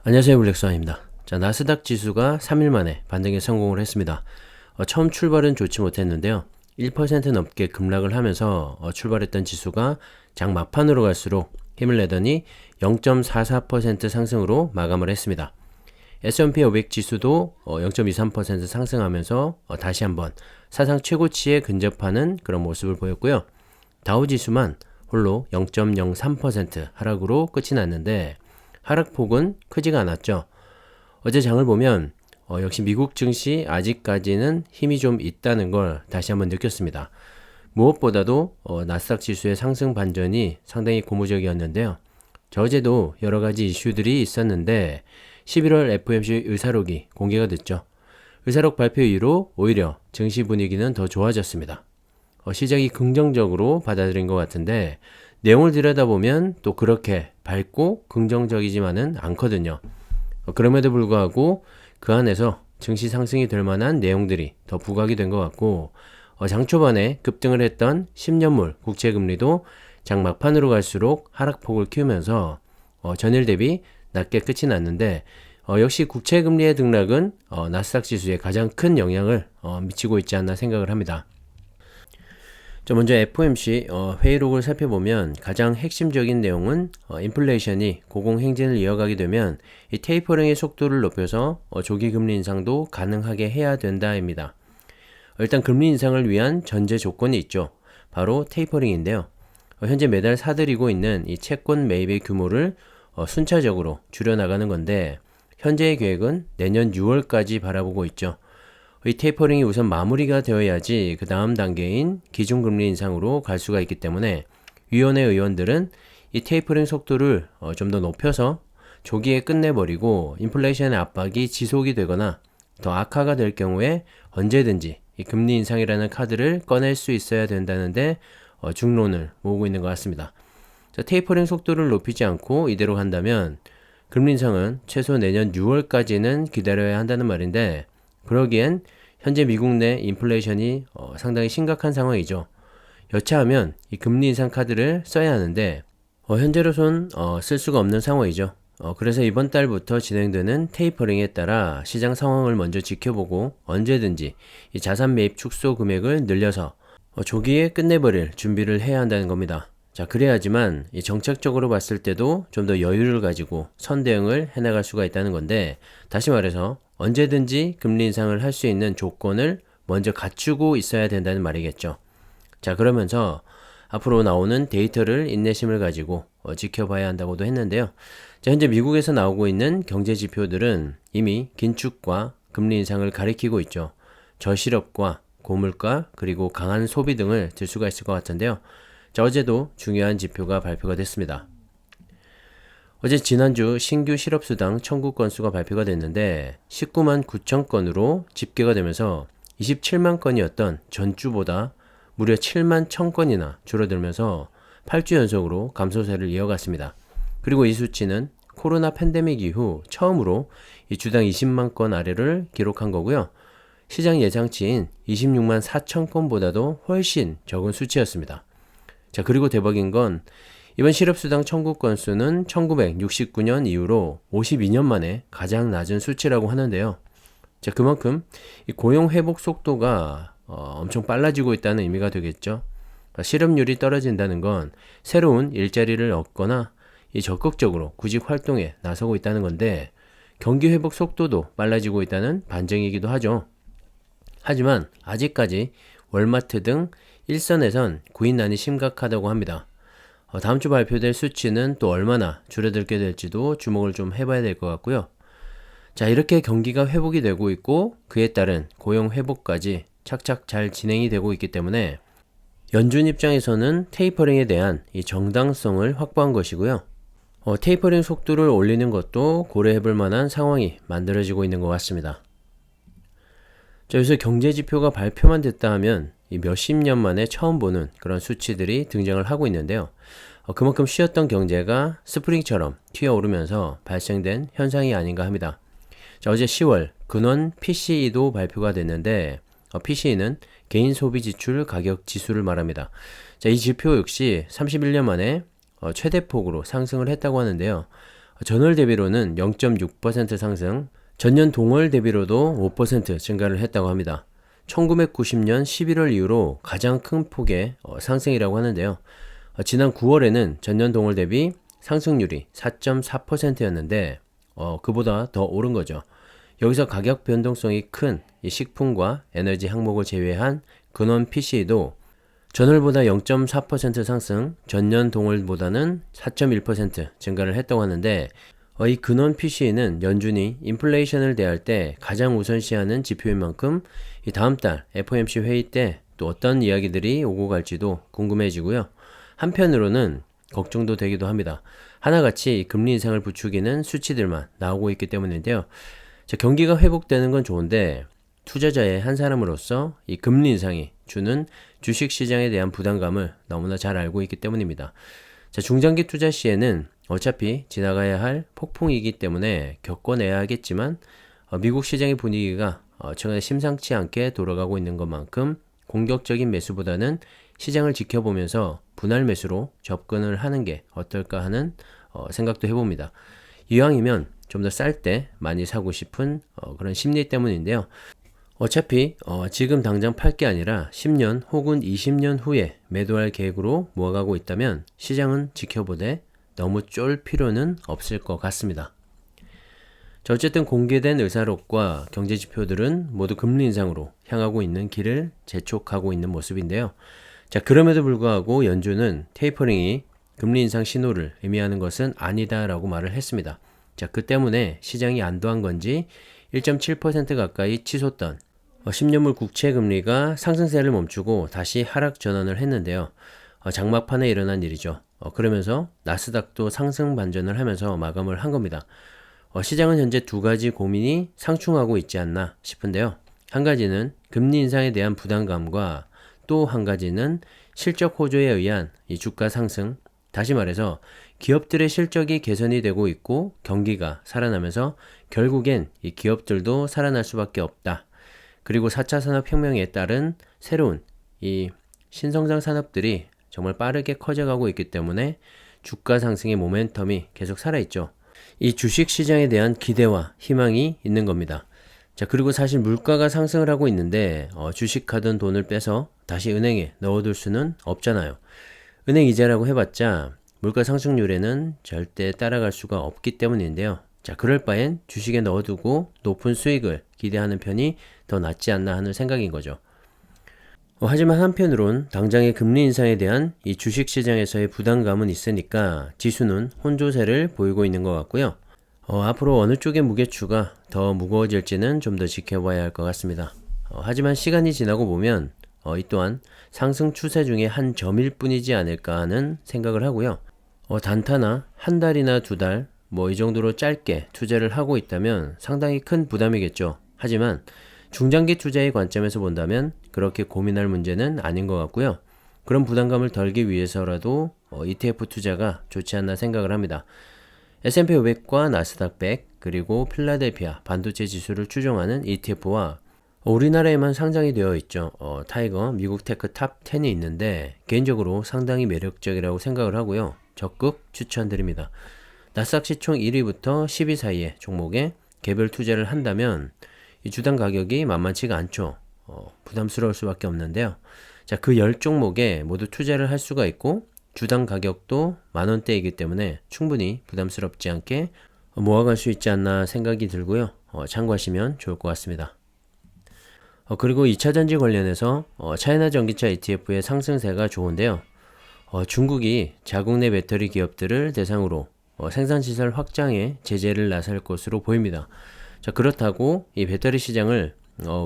안녕하세요, 블랙스완입니다. 자, 나스닥 지수가 3일 만에 반등에 성공을 했습니다. 처음 출발은 좋지 못했는데요. 1% 넘게 급락을 하면서 출발했던 지수가 장 막판으로 갈수록 힘을 내더니 0.44% 상승으로 마감을 했습니다. S&P 500 지수도 0.23% 상승하면서 다시 한번 사상 최고치에 근접하는 그런 모습을 보였고요. 다우 지수만 홀로 0.03% 하락으로 끝이 났는데 하락폭은 크지가 않았죠. 어제 장을 보면 역시 미국 증시 아직까지는 힘이 좀 있다는 걸 다시 한번 느꼈습니다. 무엇보다도 나스닥 지수의 상승 반전이 상당히 고무적이었는데요. 저 어제도 여러 가지 이슈들이 있었는데 11월 FOMC 의사록이 공개가 됐죠. 의사록 발표 이후로 오히려 증시 분위기는 더 좋아졌습니다. 시장이 긍정적으로 받아들인 것 같은데 내용을 들여다보면 또 그렇게 밝고 긍정적이지만은 않거든요. 그럼에도 불구하고 그 안에서 증시 상승이 될 만한 내용들이 더 부각이 된 것 같고 장 초반에 급등을 했던 10년물 국채금리도 장 막판으로 갈수록 하락폭을 키우면서 전일 대비 낮게 끝이 났는데 역시 국채금리의 등락은 나스닥 지수에 가장 큰 영향을 미치고 있지 않나 생각을 합니다. 먼저 FOMC 회의록을 살펴보면 가장 핵심적인 내용은 인플레이션이 고공행진을 이어가게 되면 이 테이퍼링의 속도를 높여서 조기 금리 인상도 가능하게 해야 된다입니다. 일단 금리 인상을 위한 전제 조건이 있죠. 바로 테이퍼링인데요. 현재 매달 사들이고 있는 이 채권 매입의 규모를 순차적으로 줄여나가는 건데 현재의 계획은 내년 6월까지 바라보고 있죠. 이 테이퍼링이 우선 마무리가 되어야지 그 다음 단계인 기준금리 인상으로 갈 수가 있기 때문에 위원회 의원들은 이 테이퍼링 속도를 좀 더 높여서 조기에 끝내버리고 인플레이션의 압박이 지속이 되거나 더 악화가 될 경우에 언제든지 이 금리 인상이라는 카드를 꺼낼 수 있어야 된다는데 중론을 모으고 있는 것 같습니다. 자, 테이퍼링 속도를 높이지 않고 이대로 간다면 금리 인상은 최소 내년 6월까지는 기다려야 한다는 말인데 그러기엔 현재 미국 내 인플레이션이 상당히 심각한 상황이죠. 여차하면 이 금리 인상 카드를 써야 하는데 현재로선 쓸 수가 없는 상황이죠. 그래서 이번 달부터 진행되는 테이퍼링에 따라 시장 상황을 먼저 지켜보고 언제든지 이 자산 매입 축소 금액을 늘려서 조기에 끝내버릴 준비를 해야 한다는 겁니다. 자, 그래야지만 이 정책적으로 봤을 때도 좀 더 여유를 가지고 선대응을 해나갈 수가 있다는 건데 다시 말해서 언제든지 금리 인상을 할 수 있는 조건을 먼저 갖추고 있어야 된다는 말이겠죠. 자, 그러면서 앞으로 나오는 데이터를 인내심을 가지고 지켜봐야 한다고도 했는데요. 자, 현재 미국에서 나오고 있는 경제 지표들은 이미 긴축과 금리 인상을 가리키고 있죠. 저실업과 고물가 그리고 강한 소비 등을 들 수가 있을 것 같은데요. 자, 어제도 중요한 지표가 발표가 됐습니다. 어제 지난주 신규 실업수당 청구 건수가 발표가 됐는데 19만 9천 건으로 집계가 되면서 27만 건이었던 전주보다 무려 7만 1천 건이나 줄어들면서 8주 연속으로 감소세를 이어갔습니다. 그리고 이 수치는 코로나 팬데믹 이후 처음으로 이 주당 20만 건 아래를 기록한 거고요. 시장 예상치인 26만 4천 건보다도 훨씬 적은 수치였습니다. 자, 그리고 대박인 건 이번 실업수당 청구 건수는 1969년 이후로 52년 만에 가장 낮은 수치라고 하는데요. 자, 그만큼 이 고용 회복 속도가 엄청 빨라지고 있다는 의미가 되겠죠. 실업률이 떨어진다는 건 새로운 일자리를 얻거나 이 적극적으로 구직 활동에 나서고 있다는 건데 경기 회복 속도도 빨라지고 있다는 반증이기도 하죠. 하지만 아직까지 월마트 등 일선에선 구인난이 심각하다고 합니다. 다음 주 발표될 수치는 또 얼마나 줄어들게 될지도 주목을 좀 해봐야 될 것 같고요. 자, 이렇게 경기가 회복이 되고 있고 그에 따른 고용 회복까지 착착 잘 진행이 되고 있기 때문에 연준 입장에서는 테이퍼링에 대한 이 정당성을 확보한 것이고요. 테이퍼링 속도를 올리는 것도 고려해볼 만한 상황이 만들어지고 있는 것 같습니다. 자, 여기서 경제 지표가 발표만 됐다 하면 이 몇십 년 만에 처음 보는 그런 수치들이 등장을 하고 있는데요. 그만큼 쉬었던 경제가 스프링처럼 튀어오르면서 발생된 현상이 아닌가 합니다. 자, 어제 10월 근원 PCE도 발표가 됐는데 PCE는 개인 소비 지출 가격 지수를 말합니다. 자, 이 지표 역시 31년 만에 최대폭으로 상승을 했다고 하는데요. 전월 대비로는 0.6% 상승, 전년 동월 대비로도 5% 증가를 했다고 합니다. 1990년 11월 이후로 가장 큰 폭의 상승이라고 하는데요. 지난 9월에는 전년 동월 대비 상승률이 4.4%였는데 그보다 더 오른 거죠. 여기서 가격 변동성이 큰 이 식품과 에너지 항목을 제외한 근원 PC도 전월보다 0.4% 상승, 전년 동월보다는 4.1% 증가를 했다고 하는데 이 근원 PC는 연준이 인플레이션을 대할 때 가장 우선시하는 지표인 만큼 이 다음 달 FOMC 회의 때 또 어떤 이야기들이 오고 갈지도 궁금해지고요. 한편으로는 걱정도 되기도 합니다. 하나같이 금리 인상을 부추기는 수치들만 나오고 있기 때문인데요. 자, 경기가 회복되는 건 좋은데 투자자의 한 사람으로서 이 금리 인상이 주는 주식시장에 대한 부담감을 너무나 잘 알고 있기 때문입니다. 자, 중장기 투자 시에는 어차피 지나가야 할 폭풍이기 때문에 겪어내야 하겠지만 미국 시장의 분위기가 최근에 심상치 않게 돌아가고 있는 것만큼 공격적인 매수보다는 시장을 지켜보면서 분할 매수로 접근을 하는 게 어떨까 하는 생각도 해봅니다. 이왕이면 좀 더 쌀 때 많이 사고 싶은 그런 심리 때문인데요. 어차피 지금 당장 팔 게 아니라 10년 혹은 20년 후에 매도할 계획으로 모아가고 있다면 시장은 지켜보되 너무 쫄 필요는 없을 것 같습니다. 자, 어쨌든 공개된 의사록과 경제지표들은 모두 금리 인상으로 향하고 있는 길을 재촉하고 있는 모습인데요. 자, 그럼에도 불구하고 연준은 테이퍼링이 금리 인상 신호를 의미하는 것은 아니다라고 말을 했습니다. 자, 그 때문에 시장이 안도한 건지 1.7% 가까이 치솟던 10년물 국채 금리가 상승세를 멈추고 다시 하락 전환을 했는데요. 장막판에 일어난 일이죠. 그러면서 나스닥도 상승 반전을 하면서 마감을 한 겁니다. 시장은 현재 두 가지 고민이 상충하고 있지 않나 싶은데요. 한 가지는 금리 인상에 대한 부담감과 또 한 가지는 실적 호조에 의한 이 주가 상승, 다시 말해서 기업들의 실적이 개선이 되고 있고 경기가 살아나면서 결국엔 이 기업들도 살아날 수밖에 없다. 그리고 4차 산업혁명에 따른 새로운 이 신성장 산업들이 정말 빠르게 커져가고 있기 때문에 주가 상승의 모멘텀이 계속 살아있죠. 이 주식시장에 대한 기대와 희망이 있는 겁니다. 자, 그리고 사실 물가가 상승을 하고 있는데 주식하던 돈을 빼서 다시 은행에 넣어둘 수는 없잖아요. 은행 이자라고 해봤자 물가 상승률에는 절대 따라갈 수가 없기 때문인데요. 자, 그럴 바엔 주식에 넣어두고 높은 수익을 기대하는 편이 더 낫지 않나 하는 생각인 거죠. 하지만 한편으론 당장의 금리 인상에 대한 이 주식시장에서의 부담감은 있으니까 지수는 혼조세를 보이고 있는 것 같고요. 앞으로 어느 쪽의 무게추가 더 무거워질지는 좀 더 지켜봐야 할 것 같습니다. 하지만 시간이 지나고 보면 이 또한 상승 추세 중에 한 점일 뿐이지 않을까 하는 생각을 하고요. 단타나 한 달이나 두 달, 이 정도로 짧게 투자를 하고 있다면 상당히 큰 부담이겠죠. 하지만 중장기 투자의 관점에서 본다면 그렇게 고민할 문제는 아닌 것 같고요. 그런 부담감을 덜기 위해서라도 ETF 투자가 좋지 않나 생각을 합니다. S&P 500과 나스닥 100 그리고 필라델피아 반도체 지수를 추종하는 ETF와 우리나라에만 상장이 되어 있죠. 타이거 미국 테크 탑 10이 있는데 개인적으로 상당히 매력적이라고 생각을 하고요. 적극 추천드립니다. 나스닥 시총 1위부터 10위 사이의 종목에 개별 투자를 한다면 이 주당 가격이 만만치가 않죠. 부담스러울 수밖에 없는데요. 자, 그 10종목에 모두 투자를 할 수가 있고 주당 가격도 만원대이기 때문에 충분히 부담스럽지 않게 모아갈 수 있지 않나 생각이 들고요. 참고하시면 좋을 것 같습니다. 그리고 2차전지 관련해서 차이나 전기차 ETF의 상승세가 좋은데요. 중국이 자국 내 배터리 기업들을 대상으로 생산시설 확장에 제재를 나설 것으로 보입니다. 자, 그렇다고 이 배터리 시장을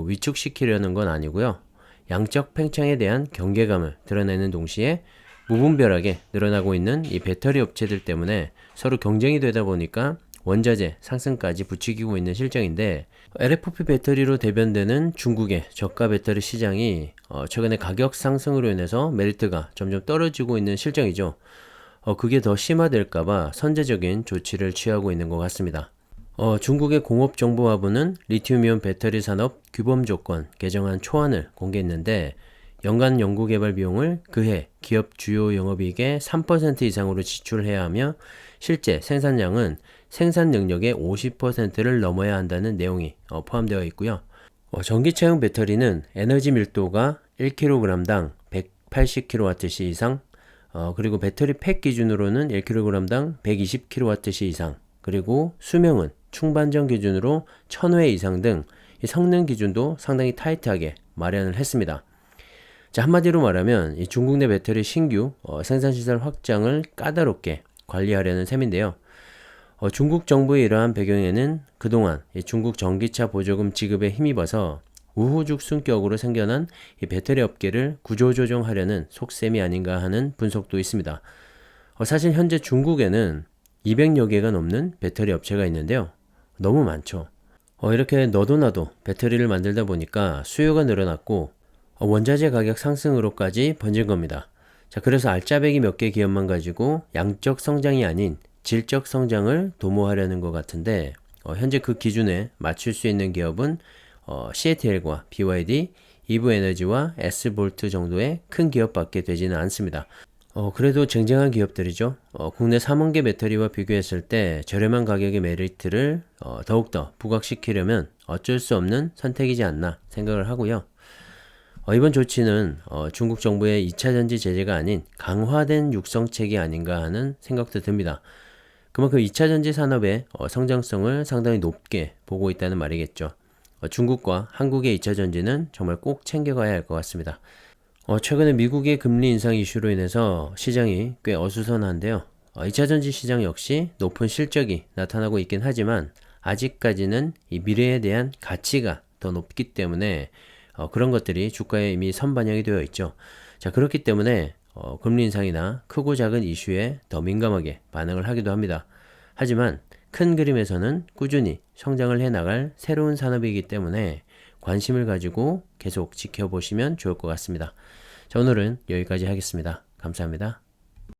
위축시키려는 건 아니고요. 양적 팽창에 대한 경계감을 드러내는 동시에 무분별하게 늘어나고 있는 이 배터리 업체들 때문에 서로 경쟁이 되다 보니까 원자재 상승까지 부추기고 있는 실정인데 LFP 배터리로 대변되는 중국의 저가 배터리 시장이 최근에 가격 상승으로 인해서 메리트가 점점 떨어지고 있는 실정이죠. 그게 더 심화될까봐 선제적인 조치를 취하고 있는 것 같습니다. 중국의 공업정보화부는 리튬이온 배터리 산업 규범 조건 개정안 초안을 공개했는데 연간 연구개발 비용을 그해 기업 주요 영업이익의 3% 이상으로 지출해야 하며 실제 생산량은 생산 능력의 50%를 넘어야 한다는 내용이 포함되어 있고요. 전기차용 배터리는 에너지 밀도가 1kg당 180kWh 이상, 그리고 배터리 팩 기준으로는 1kg당 120kWh 이상, 그리고 수명은 충반전 기준으로 1000회 이상 등 이 성능 기준도 상당히 타이트하게 마련을 했습니다. 자, 한마디로 말하면 이 중국 내 배터리 신규 생산시설 확장을 까다롭게 관리하려는 셈인데요. 중국 정부의 이러한 배경에는 그동안 이 중국 전기차 보조금 지급에 힘입어서 우후죽순격으로 생겨난 이 배터리 업계를 구조조정하려는 속셈이 아닌가 하는 분석도 있습니다. 사실 현재 중국에는 200여 개가 넘는 배터리 업체가 있는데요. 너무 많죠. 이렇게 너도 나도 배터리를 만들다 보니까 수요가 늘어났고 원자재 가격 상승으로까지 번진 겁니다. 자, 그래서 알짜배기 몇 개 기업만 가지고 양적 성장이 아닌 질적 성장을 도모하려는 것 같은데 현재 그 기준에 맞출 수 있는 기업은 CATL과 BYD, 이브에너지와 S볼트 정도의 큰 기업밖에 되지는 않습니다. 그래도 쟁쟁한 기업들이죠. 국내 3원 개 배터리와 비교했을 때 저렴한 가격의 메리트를 더욱더 부각시키려면 어쩔 수 없는 선택이지 않나 생각을 하고요. 이번 조치는 중국 정부의 2차 전지 제재가 아닌 강화된 육성책이 아닌가 하는 생각도 듭니다. 그만큼 2차 전지 산업의 성장성을 상당히 높게 보고 있다는 말이겠죠. 중국과 한국의 2차 전지는 정말 꼭 챙겨가야 할 것 같습니다. 최근에 미국의 금리 인상 이슈로 인해서 시장이 꽤 어수선한데요. 2차 전지 시장 역시 높은 실적이 나타나고 있긴 하지만 아직까지는 이 미래에 대한 가치가 더 높기 때문에 그런 것들이 주가에 이미 선반영이 되어 있죠. 자, 그렇기 때문에 금리 인상이나 크고 작은 이슈에 더 민감하게 반응을 하기도 합니다. 하지만 큰 그림에서는 꾸준히 성장을 해나갈 새로운 산업이기 때문에 관심을 가지고 계속 지켜보시면 좋을 것 같습니다. 자, 오늘은 여기까지 하겠습니다. 감사합니다.